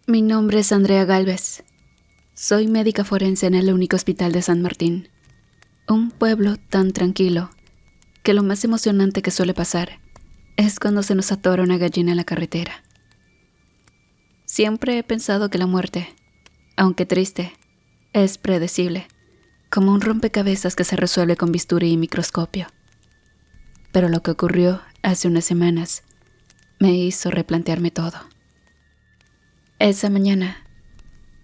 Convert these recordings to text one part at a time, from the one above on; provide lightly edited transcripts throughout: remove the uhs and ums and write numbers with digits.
Mi nombre es Andrea Gálvez. Soy médica forense en el único hospital de San Martín. Un pueblo tan tranquilo que lo más emocionante que suele pasar es cuando se nos atora una gallina en la carretera. Siempre he pensado que la muerte, aunque triste, es predecible, como un rompecabezas que se resuelve con bisturí y microscopio. Pero lo que ocurrió hace unas semanas me hizo replantearme todo. Esa mañana,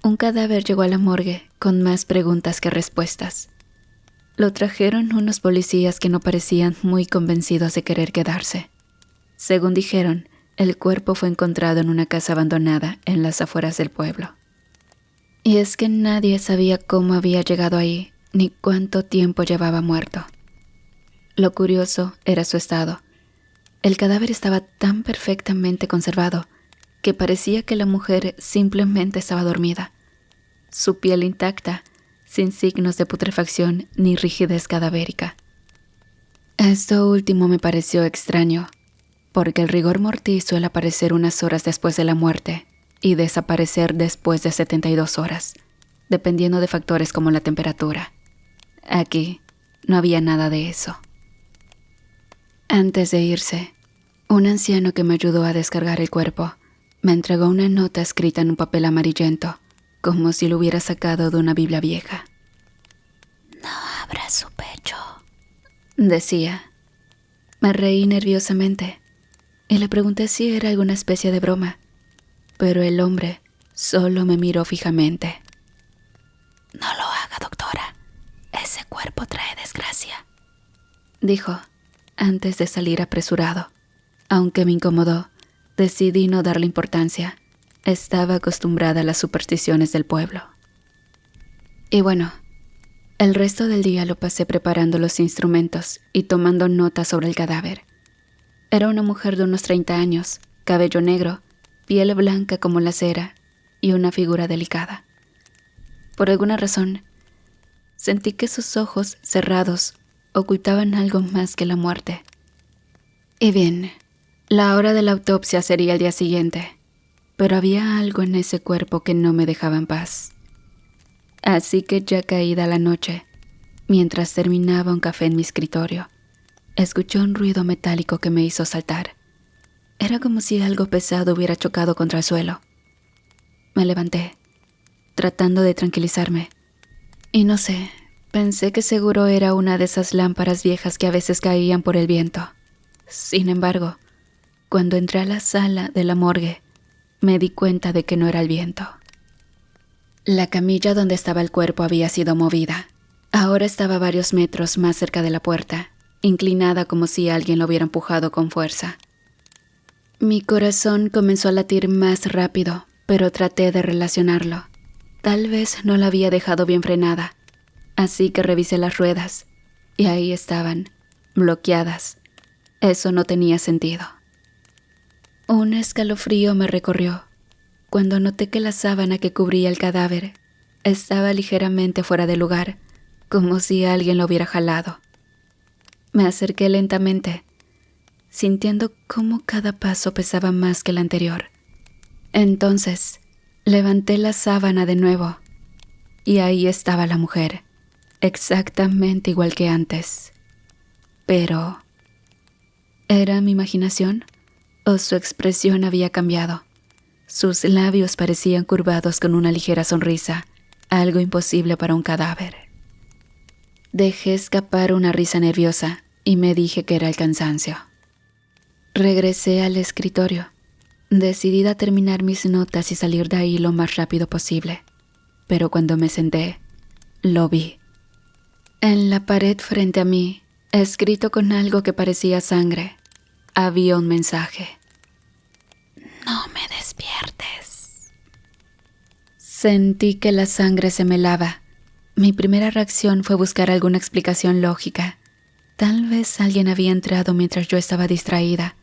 un cadáver llegó a la morgue con más preguntas que respuestas. Lo trajeron unos policías que no parecían muy convencidos de querer quedarse. Según dijeron, el cuerpo fue encontrado en una casa abandonada en las afueras del pueblo. Y es que nadie sabía cómo había llegado ahí, ni cuánto tiempo llevaba muerto. Lo curioso era su estado. El cadáver estaba tan perfectamente conservado que parecía que la mujer simplemente estaba dormida. Su piel intacta, sin signos de putrefacción ni rigidez cadavérica. Esto último me pareció extraño, porque el rigor mortis suele aparecer unas horas después de la muerte y desaparecer después de 72 horas, dependiendo de factores como la temperatura. Aquí no había nada de eso. Antes de irse, un anciano que me ayudó a descargar el cuerpo me entregó una nota escrita en un papel amarillento, como si lo hubiera sacado de una Biblia vieja. No abra su pecho, decía. Me reí nerviosamente y le pregunté si era alguna especie de broma, pero el hombre solo me miró fijamente. No lo haga, doctora. Ese cuerpo trae desgracia, dijo, antes de salir apresurado. Aunque me incomodó, decidí no darle importancia. Estaba acostumbrada a las supersticiones del pueblo. Y bueno, el resto del día lo pasé preparando los instrumentos y tomando notas sobre el cadáver. Era una mujer de unos 30 años, cabello negro, piel blanca como la cera y una figura delicada. Por alguna razón, sentí que sus ojos cerrados ocultaban algo más que la muerte. Y bien, la hora de la autopsia sería el día siguiente, pero había algo en ese cuerpo que no me dejaba en paz. Así que ya caída la noche, mientras terminaba un café en mi escritorio, escuché un ruido metálico que me hizo saltar. Era como si algo pesado hubiera chocado contra el suelo. Me levanté, tratando de tranquilizarme, y no sé, pensé que seguro era una de esas lámparas viejas que a veces caían por el viento. Sin embargo, cuando entré a la sala de la morgue, me di cuenta de que no era el viento. La camilla donde estaba el cuerpo había sido movida. Ahora estaba varios metros más cerca de la puerta, inclinada como si alguien lo hubiera empujado con fuerza. Mi corazón comenzó a latir más rápido, pero traté de relacionarlo. Tal vez no la había dejado bien frenada, así que revisé las ruedas, y ahí estaban, bloqueadas. Eso no tenía sentido. Un escalofrío me recorrió cuando noté que la sábana que cubría el cadáver estaba ligeramente fuera de lugar, como si alguien lo hubiera jalado. Me acerqué lentamente, sintiendo cómo cada paso pesaba más que el anterior. Entonces, levanté la sábana de nuevo, y ahí estaba la mujer, exactamente igual que antes. Pero, ¿era mi imaginación? ¿O su expresión había cambiado? Sus labios parecían curvados con una ligera sonrisa, algo imposible para un cadáver. Dejé escapar una risa nerviosa y me dije que era el cansancio. Regresé al escritorio, decidida a terminar mis notas y salir de ahí lo más rápido posible. Pero cuando me senté, lo vi. En la pared frente a mí, escrito con algo que parecía sangre, había un mensaje. no me despiertes. Sentí que la sangre se me helaba. Mi primera reacción fue buscar alguna explicación lógica. Tal vez alguien había entrado mientras yo estaba distraída,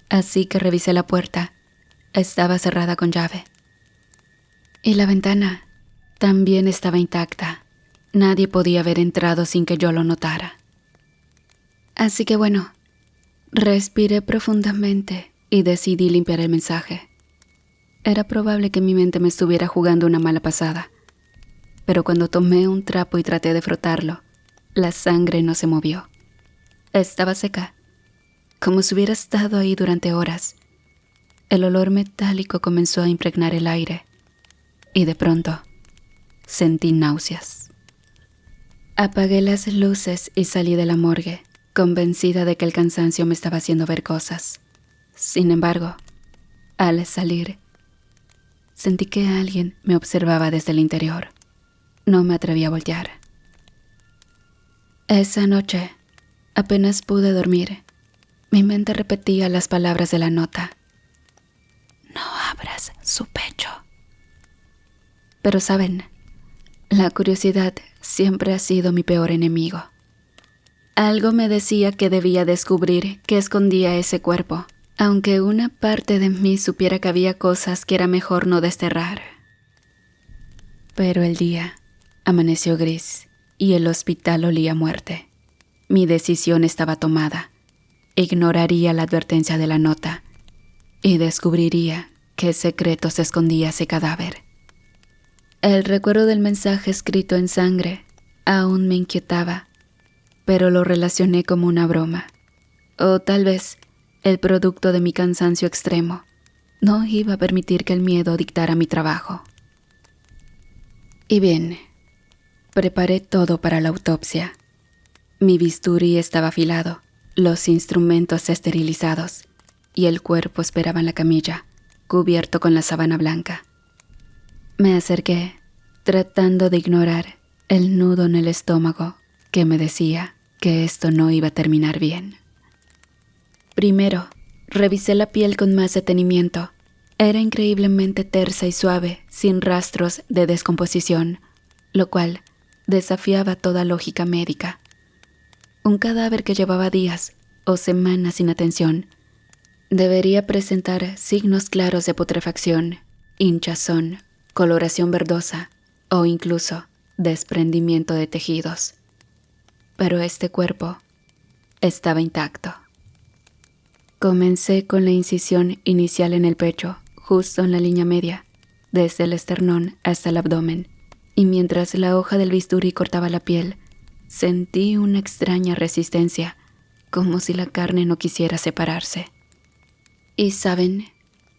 así que revisé la puerta. Estaba cerrada con llave. Y la ventana también estaba intacta. Nadie podía haber entrado sin que yo lo notara. Así que bueno, respiré profundamente y decidí limpiar el mensaje. Era probable que mi mente me estuviera jugando una mala pasada, pero cuando tomé un trapo y traté de frotarlo, la sangre no se movió. Estaba seca, como si hubiera estado ahí durante horas. El olor metálico comenzó a impregnar el aire, y de pronto sentí náuseas. Apagué las luces y salí de la morgue, convencida de que el cansancio me estaba haciendo ver cosas. Sin embargo, al salir, sentí que alguien me observaba desde el interior. No me atreví a voltear. Esa noche, apenas pude dormir. Mi mente repetía las palabras de la nota. No abras su pecho. Pero saben, la curiosidad siempre ha sido mi peor enemigo. Algo me decía que debía descubrir qué escondía ese cuerpo, aunque una parte de mí supiera que había cosas que era mejor no desterrar. Pero el día amaneció gris y el hospital olía a muerte. Mi decisión estaba tomada. Ignoraría la advertencia de la nota y descubriría qué secreto se escondía ese cadáver. El recuerdo del mensaje escrito en sangre aún me inquietaba, pero lo relacioné como una broma. O tal vez el producto de mi cansancio extremo. No iba a permitir que el miedo dictara mi trabajo. Y bien, preparé todo para la autopsia. Mi bisturí estaba afilado, los instrumentos esterilizados, y el cuerpo esperaba en la camilla, cubierto con la sábana blanca. Me acerqué, tratando de ignorar el nudo en el estómago que me decía que esto no iba a terminar bien. Primero, revisé la piel con más detenimiento. Era increíblemente tersa y suave, sin rastros de descomposición, lo cual desafiaba toda lógica médica. Un cadáver que llevaba días o semanas sin atención debería presentar signos claros de putrefacción, hinchazón, coloración verdosa o incluso desprendimiento de tejidos. Pero este cuerpo estaba intacto. Comencé con la incisión inicial en el pecho, justo en la línea media, desde el esternón hasta el abdomen, y mientras la hoja del bisturí cortaba la piel, sentí una extraña resistencia, como si la carne no quisiera separarse. Y saben,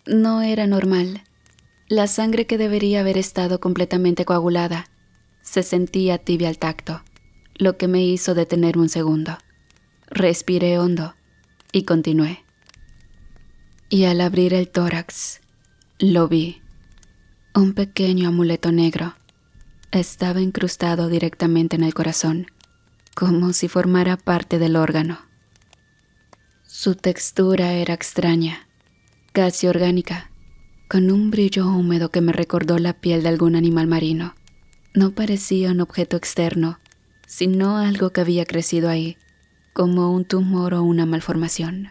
no era normal. La sangre que debería haber estado completamente coagulada se sentía tibia al tacto, lo que me hizo detenerme un segundo. Respiré hondo y continué. Y al abrir el tórax, lo vi. Un pequeño amuleto negro. Estaba incrustado directamente en el corazón, como si formara parte del órgano. Su textura era extraña, casi orgánica, con un brillo húmedo que me recordó la piel de algún animal marino. No parecía un objeto externo, sino algo que había crecido ahí, como un tumor o una malformación.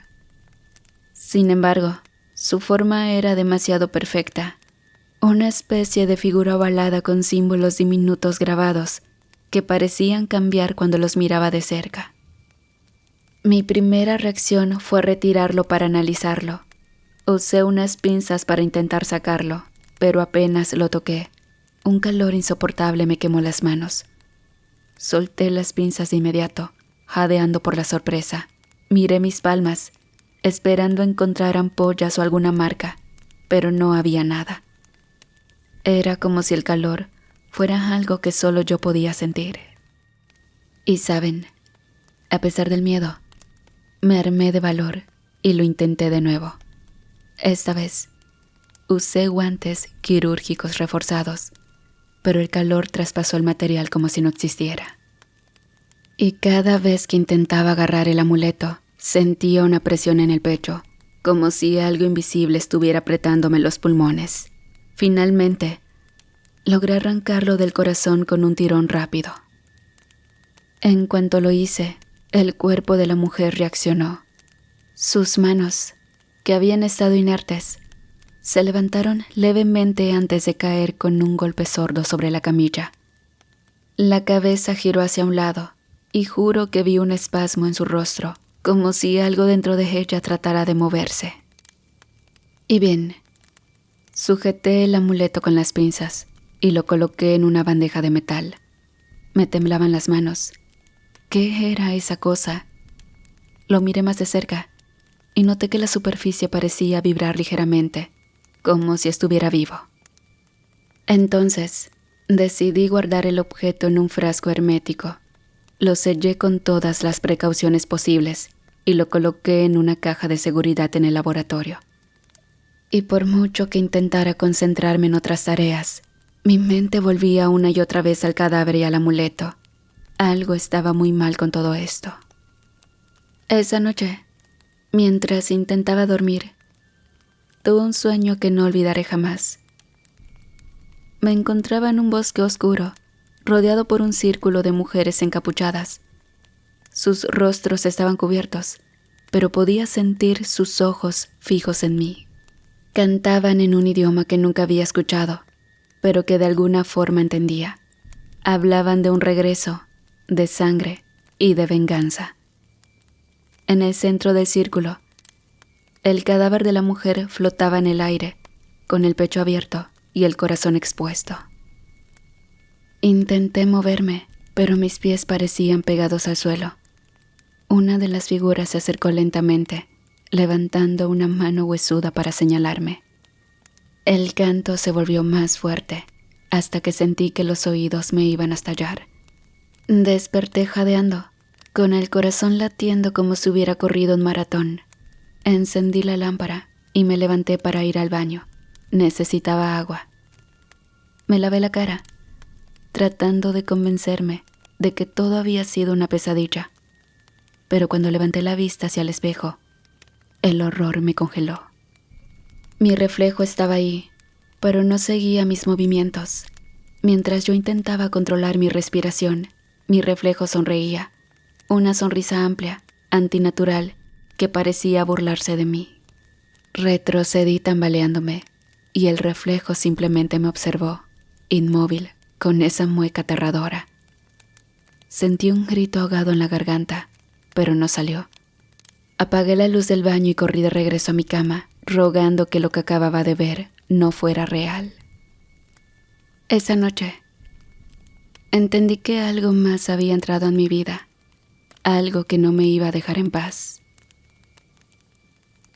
Sin embargo, su forma era demasiado perfecta, una especie de figura ovalada con símbolos diminutos grabados que parecían cambiar cuando los miraba de cerca. Mi primera reacción fue retirarlo para analizarlo. Usé unas pinzas para intentar sacarlo, pero apenas lo toqué, un calor insoportable me quemó las manos. Solté las pinzas de inmediato, jadeando por la sorpresa. Miré mis palmas, esperando encontrar ampollas o alguna marca, pero no había nada. Era como si el calor fuera algo que solo yo podía sentir. Y saben, a pesar del miedo, me armé de valor y lo intenté de nuevo. Esta vez, usé guantes quirúrgicos reforzados, pero el calor traspasó el material como si no existiera. Y cada vez que intentaba agarrar el amuleto, sentía una presión en el pecho, como si algo invisible estuviera apretándome los pulmones. Finalmente, logré arrancarlo del corazón con un tirón rápido. En cuanto lo hice, el cuerpo de la mujer reaccionó. Sus manos, que habían estado inertes, se levantaron levemente antes de caer con un golpe sordo sobre la camilla. La cabeza giró hacia un lado y juro que vi un espasmo en su rostro, como si algo dentro de ella tratara de moverse. Y bien, Sujeté el amuleto con las pinzas y lo coloqué en una bandeja de metal. Me temblaban las manos. ¿Qué era esa cosa? Lo miré más de cerca y noté que la superficie parecía vibrar ligeramente, como si estuviera vivo. Entonces, decidí guardar el objeto en un frasco hermético. Lo sellé con todas las precauciones posibles y lo coloqué en una caja de seguridad en el laboratorio. Y por mucho que intentara concentrarme en otras tareas, mi mente volvía una y otra vez al cadáver y al amuleto. Algo estaba muy mal con todo esto. Esa noche, mientras intentaba dormir, tuve un sueño que no olvidaré jamás. Me encontraba en un bosque oscuro, rodeado por un círculo de mujeres encapuchadas. Sus rostros estaban cubiertos, pero podía sentir sus ojos fijos en mí. Cantaban en un idioma que nunca había escuchado, pero que de alguna forma entendía. Hablaban de un regreso, de sangre y de venganza. En el centro del círculo, el cadáver de la mujer flotaba en el aire, con el pecho abierto y el corazón expuesto. Intenté moverme, pero mis pies parecían pegados al suelo. Una de las figuras se acercó lentamente, levantando una mano huesuda para señalarme. El canto se volvió más fuerte, hasta que sentí que los oídos me iban a estallar. Desperté jadeando, con el corazón latiendo como si hubiera corrido un maratón. Encendí la lámpara y me levanté para ir al baño. Necesitaba agua. Me lavé la cara, tratando de convencerme de que todo había sido una pesadilla. Pero cuando levanté la vista hacia el espejo, el horror me congeló. Mi reflejo estaba ahí, pero no seguía mis movimientos. Mientras yo intentaba controlar mi respiración, mi reflejo sonreía, una sonrisa amplia, antinatural, que parecía burlarse de mí. Retrocedí tambaleándome, y el reflejo simplemente me observó, inmóvil, con esa mueca aterradora. Sentí un grito ahogado en la garganta, pero no salió. Apagué la luz del baño y corrí de regreso a mi cama, rogando que lo que acababa de ver no fuera real. Esa noche, entendí que algo más había entrado en mi vida, algo que no me iba a dejar en paz.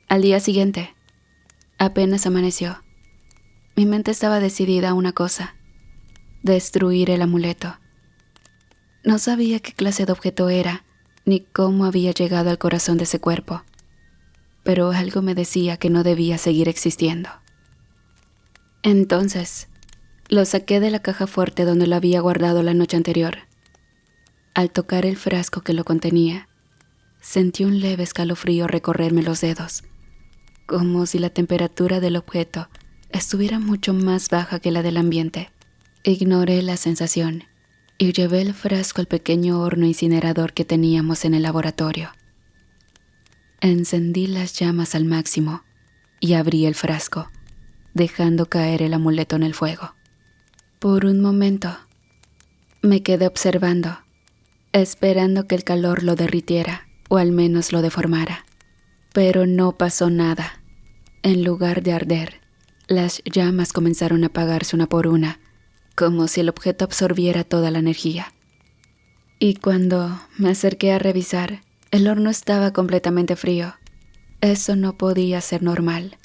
Al día siguiente, apenas amaneció, mi mente estaba decidida a una cosa: destruir el amuleto. No sabía qué clase de objeto era, ni cómo había llegado al corazón de ese cuerpo, pero algo me decía que no debía seguir existiendo. Entonces, lo saqué de la caja fuerte donde lo había guardado la noche anterior. Al tocar el frasco que lo contenía, sentí un leve escalofrío recorrerme los dedos, como si la temperatura del objeto estuviera mucho más baja que la del ambiente. Ignoré la sensación y llevé el frasco al pequeño horno incinerador que teníamos en el laboratorio. Encendí las llamas al máximo y abrí el frasco, dejando caer el amuleto en el fuego. Por un momento, me quedé observando, esperando que el calor lo derritiera o al menos lo deformara. Pero no pasó nada. En lugar de arder, las llamas comenzaron a apagarse una por una, como si el objeto absorbiera toda la energía. Y cuando me acerqué a revisar, el horno estaba completamente frío. Eso no podía ser normal.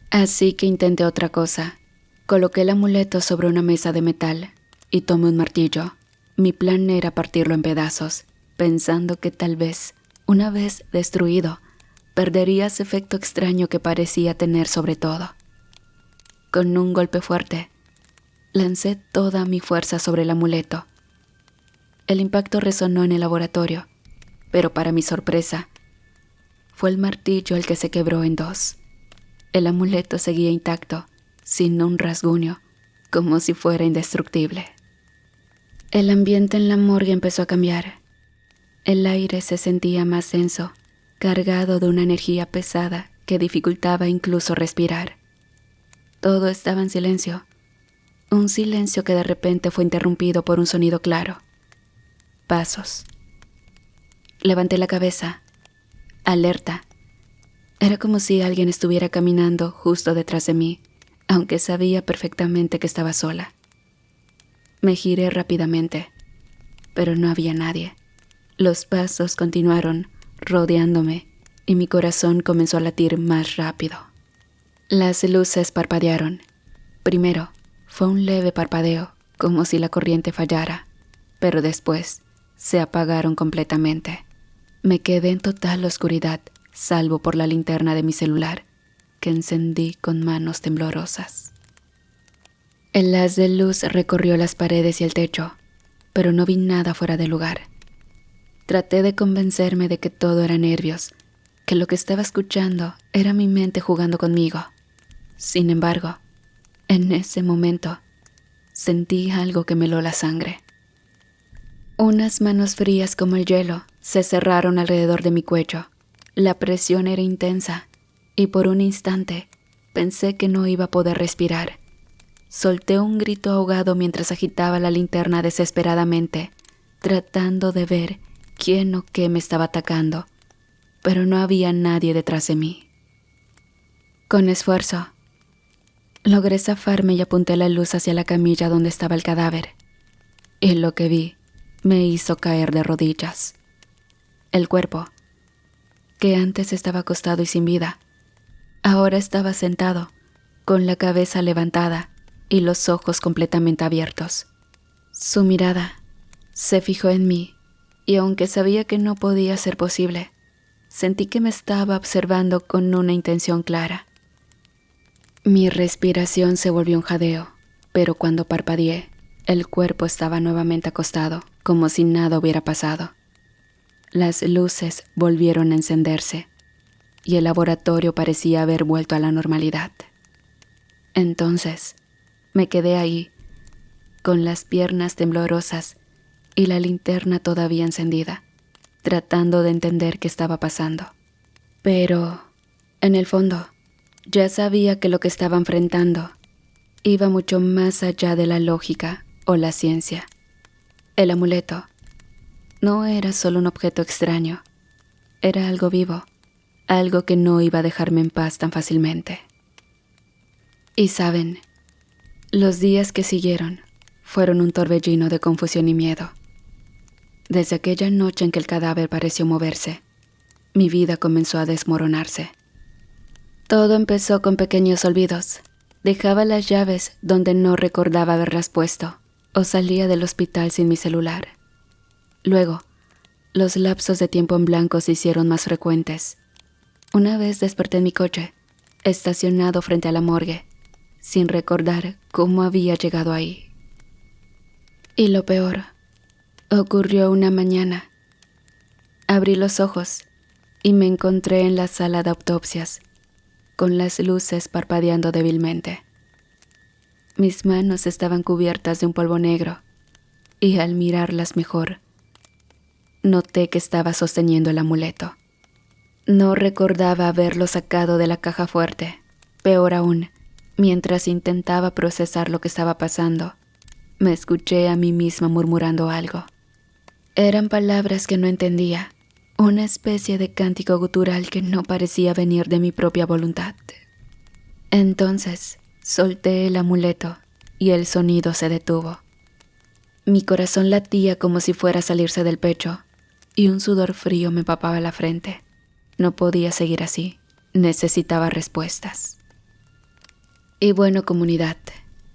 Así que intenté otra cosa. Coloqué el amuleto sobre una mesa de metal y tomé un martillo. Mi plan era partirlo en pedazos, pensando que tal vez, una vez destruido, perdería ese efecto extraño que parecía tener sobre todo. Con un golpe fuerte, lancé toda mi fuerza sobre el amuleto. El impacto resonó en el laboratorio, pero para mi sorpresa, fue el martillo el que se quebró en dos. El amuleto seguía intacto, sin un rasguño, como si fuera indestructible. El ambiente en la morgue empezó a cambiar. El aire se sentía más denso, cargado de una energía pesada que dificultaba incluso respirar. Todo estaba en silencio, un silencio que de repente fue interrumpido por un sonido claro. Pasos. Levanté la cabeza, alerta. Era como si alguien estuviera caminando justo detrás de mí, aunque sabía perfectamente que estaba sola. Me giré rápidamente, pero no había nadie. Los pasos continuaron rodeándome y mi corazón comenzó a latir más rápido. Las luces parpadearon. Primero fue un leve parpadeo, como si la corriente fallara, pero después se apagaron completamente. Me quedé en total oscuridad, salvo por la linterna de mi celular, que encendí con manos temblorosas. El haz de luz recorrió las paredes y el techo, pero no vi nada fuera de lugar. Traté de convencerme de que todo era nervios, que lo que estaba escuchando era mi mente jugando conmigo. Sin embargo, en ese momento, sentí algo que me heló la sangre. Unas manos frías como el hielo se cerraron alrededor de mi cuello. La presión era intensa y por un instante pensé que no iba a poder respirar. Solté un grito ahogado mientras agitaba la linterna desesperadamente, tratando de ver quién o qué me estaba atacando, pero no había nadie detrás de mí. Con esfuerzo, logré zafarme y apunté la luz hacia la camilla donde estaba el cadáver, y lo que vi me hizo caer de rodillas. El cuerpo, que antes estaba acostado y sin vida, ahora estaba sentado, con la cabeza levantada y los ojos completamente abiertos. Su mirada se fijó en mí, y aunque sabía que no podía ser posible, sentí que me estaba observando con una intención clara. Mi respiración se volvió un jadeo, pero cuando parpadeé, el cuerpo estaba nuevamente acostado, como si nada hubiera pasado. Las luces volvieron a encenderse, y el laboratorio parecía haber vuelto a la normalidad. Entonces, me quedé ahí, con las piernas temblorosas y la linterna todavía encendida, tratando de entender qué estaba pasando. Pero, en el fondo, ya sabía que lo que estaba enfrentando iba mucho más allá de la lógica o la ciencia. El amuleto no era solo un objeto extraño, era algo vivo, algo que no iba a dejarme en paz tan fácilmente. Y saben, los días que siguieron fueron un torbellino de confusión y miedo. Desde aquella noche en que el cadáver pareció moverse, mi vida comenzó a desmoronarse. Todo empezó con pequeños olvidos. Dejaba las llaves donde no recordaba haberlas puesto, o salía del hospital sin mi celular. Luego, los lapsos de tiempo en blanco se hicieron más frecuentes. Una vez desperté en mi coche, estacionado frente a la morgue, sin recordar cómo había llegado ahí. Y lo peor, ocurrió una mañana. Abrí los ojos y me encontré en la sala de autopsias, con las luces parpadeando débilmente. Mis manos estaban cubiertas de un polvo negro, y al mirarlas mejor, noté que estaba sosteniendo el amuleto. No recordaba haberlo sacado de la caja fuerte. Peor aún, mientras intentaba procesar lo que estaba pasando, me escuché a mí misma murmurando algo. Eran palabras que no entendía, una especie de cántico gutural que no parecía venir de mi propia voluntad. Entonces, solté el amuleto y el sonido se detuvo. Mi corazón latía como si fuera a salirse del pecho y un sudor frío me empapaba la frente. No podía seguir así, necesitaba respuestas. Y bueno, comunidad,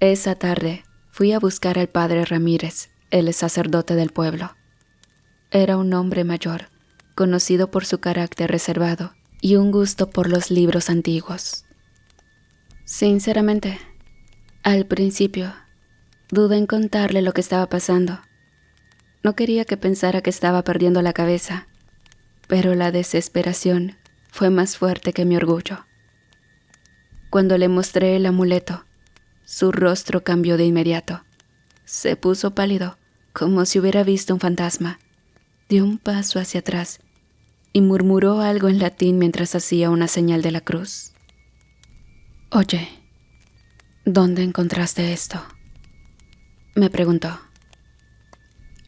esa tarde fui a buscar al padre Ramírez, el sacerdote del pueblo. Era un hombre mayor, conocido por su carácter reservado y un gusto por los libros antiguos. Sinceramente, al principio, dudé en contarle lo que estaba pasando. No quería que pensara que estaba perdiendo la cabeza, pero la desesperación fue más fuerte que mi orgullo. Cuando le mostré el amuleto, su rostro cambió de inmediato. Se puso pálido, como si hubiera visto un fantasma. Dio un paso hacia atrás y murmuró algo en latín mientras hacía una señal de la cruz. «Oye, ¿dónde encontraste esto?», me preguntó.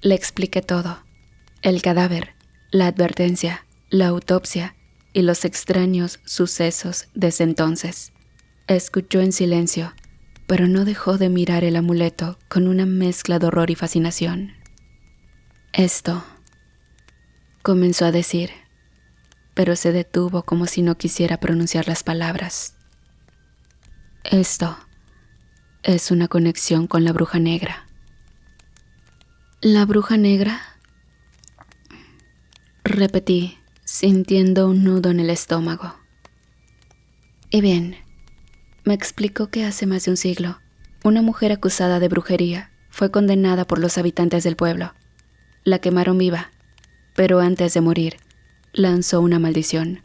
Le expliqué todo: el cadáver, la advertencia, la autopsia y los extraños sucesos desde entonces. Escuchó en silencio, pero no dejó de mirar el amuleto con una mezcla de horror y fascinación. «Esto», comenzó a decir, pero se detuvo como si no quisiera pronunciar las palabras. «Esto es una conexión con la bruja negra». «¿La bruja negra?», repetí, sintiendo un nudo en el estómago. «Y bien», me explicó que hace más de un siglo, una mujer acusada de brujería fue condenada por los habitantes del pueblo. La quemaron viva, pero antes de morir, lanzó una maldición.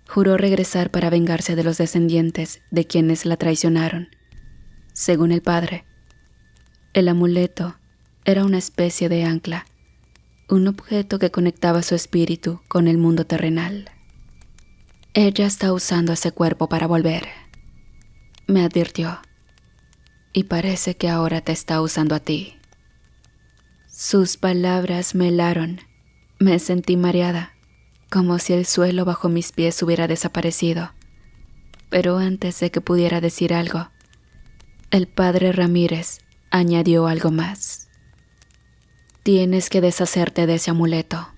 Juró regresar para vengarse de los descendientes de quienes la traicionaron. Según el padre, el amuleto era una especie de ancla, un objeto que conectaba su espíritu con el mundo terrenal. «Ella está usando ese cuerpo para volver», me advirtió, «y parece que ahora te está usando a ti». Sus palabras me helaron. Me sentí mareada, como si el suelo bajo mis pies hubiera desaparecido. Pero antes de que pudiera decir algo, el padre Ramírez añadió algo más. «Tienes que deshacerte de ese amuleto,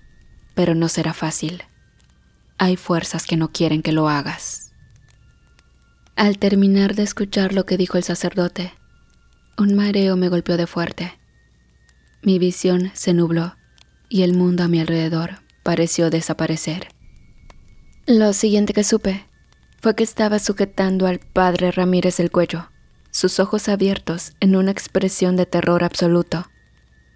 pero no será fácil. Hay fuerzas que no quieren que lo hagas». Al terminar de escuchar lo que dijo el sacerdote, un mareo me golpeó de fuerte. Mi visión se nubló y el mundo a mi alrededor pareció desaparecer. Lo siguiente que supe fue que estaba sujetando al padre Ramírez el cuello, sus ojos abiertos en una expresión de terror absoluto,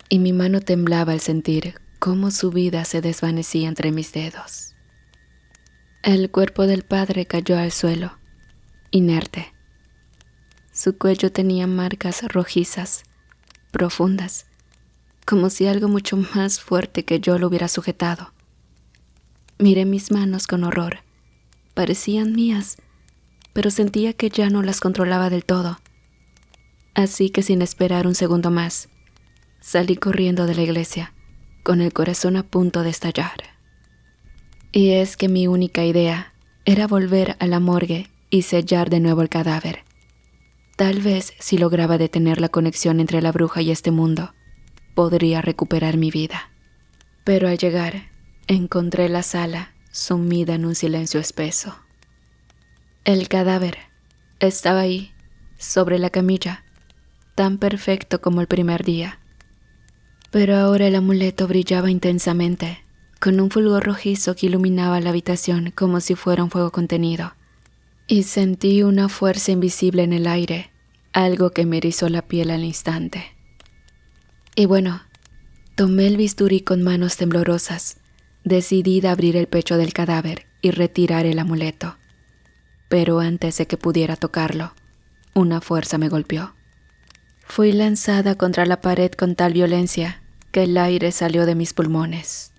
y mi mano temblaba al sentir cómo su vida se desvanecía entre mis dedos. El cuerpo del padre cayó al suelo, inerte. Su cuello tenía marcas rojizas, profundas, como si algo mucho más fuerte que yo lo hubiera sujetado. Miré mis manos con horror. Parecían mías, pero sentía que ya no las controlaba del todo. Así que sin esperar un segundo más, salí corriendo de la iglesia, con el corazón a punto de estallar. Y es que mi única idea era volver a la morgue y sellar de nuevo el cadáver. Tal vez si lograba detener la conexión entre la bruja y este mundo, podría recuperar mi vida. Pero al llegar, encontré la sala sumida en un silencio espeso. El cadáver estaba ahí, sobre la camilla, tan perfecto como el primer día. Pero ahora el amuleto brillaba intensamente, con un fulgor rojizo que iluminaba la habitación como si fuera un fuego contenido. Y sentí una fuerza invisible en el aire, algo que me erizó la piel al instante. Y bueno, tomé el bisturí con manos temblorosas, decidida a abrir el pecho del cadáver y retirar el amuleto. Pero antes de que pudiera tocarlo, una fuerza me golpeó. Fui lanzada contra la pared con tal violencia que el aire salió de mis pulmones.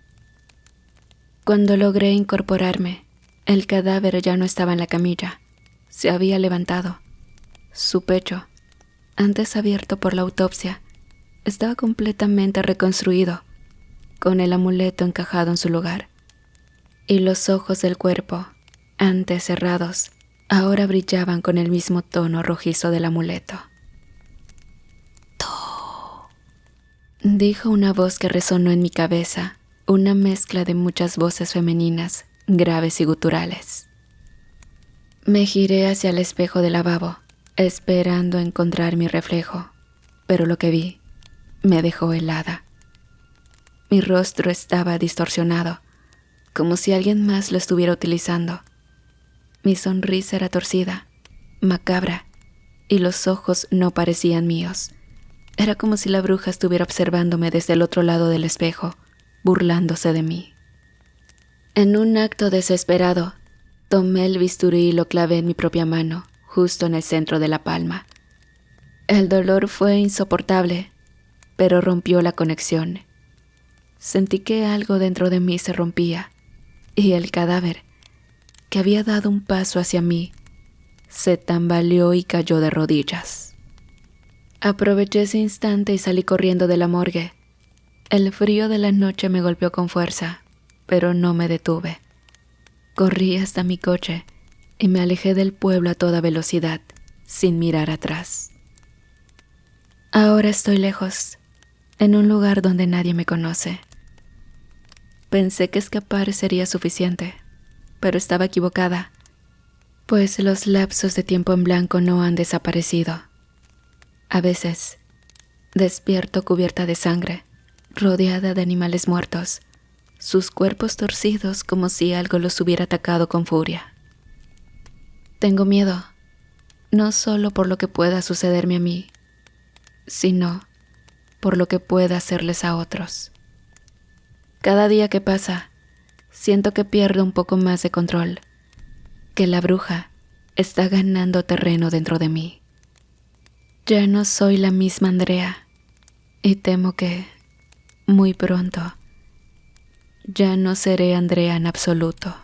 Cuando logré incorporarme, el cadáver ya no estaba en la camilla. Se había levantado. Su pecho, antes abierto por la autopsia, estaba completamente reconstruido, con el amuleto encajado en su lugar. Y los ojos del cuerpo, antes cerrados, ahora brillaban con el mismo tono rojizo del amuleto. «Tú», dijo una voz que resonó en mi cabeza, una mezcla de muchas voces femeninas, graves y guturales. Me giré hacia el espejo del lavabo, esperando encontrar mi reflejo, pero lo que vi me dejó helada. Mi rostro estaba distorsionado, como si alguien más lo estuviera utilizando. Mi sonrisa era torcida, macabra, y los ojos no parecían míos. Era como si la bruja estuviera observándome desde el otro lado del espejo, burlándose de mí. En un acto desesperado, tomé el bisturí y lo clavé en mi propia mano, justo en el centro de la palma. El dolor fue insoportable, pero rompió la conexión. Sentí que algo dentro de mí se rompía, y el cadáver, que había dado un paso hacia mí, se tambaleó y cayó de rodillas. Aproveché ese instante y salí corriendo de la morgue. El frío de la noche me golpeó con fuerza, pero no me detuve. Corrí hasta mi coche y me alejé del pueblo a toda velocidad, sin mirar atrás. Ahora estoy lejos, en un lugar donde nadie me conoce. Pensé que escapar sería suficiente, pero estaba equivocada, pues los lapsos de tiempo en blanco no han desaparecido. A veces, despierto cubierta de sangre, rodeada de animales muertos, sus cuerpos torcidos como si algo los hubiera atacado con furia. Tengo miedo, no solo por lo que pueda sucederme a mí, sino por lo que pueda hacerles a otros. Cada día que pasa, siento que pierdo un poco más de control, que la bruja está ganando terreno dentro de mí. Ya no soy la misma Andrea, y temo que, muy pronto, ya no seré Andrea en absoluto.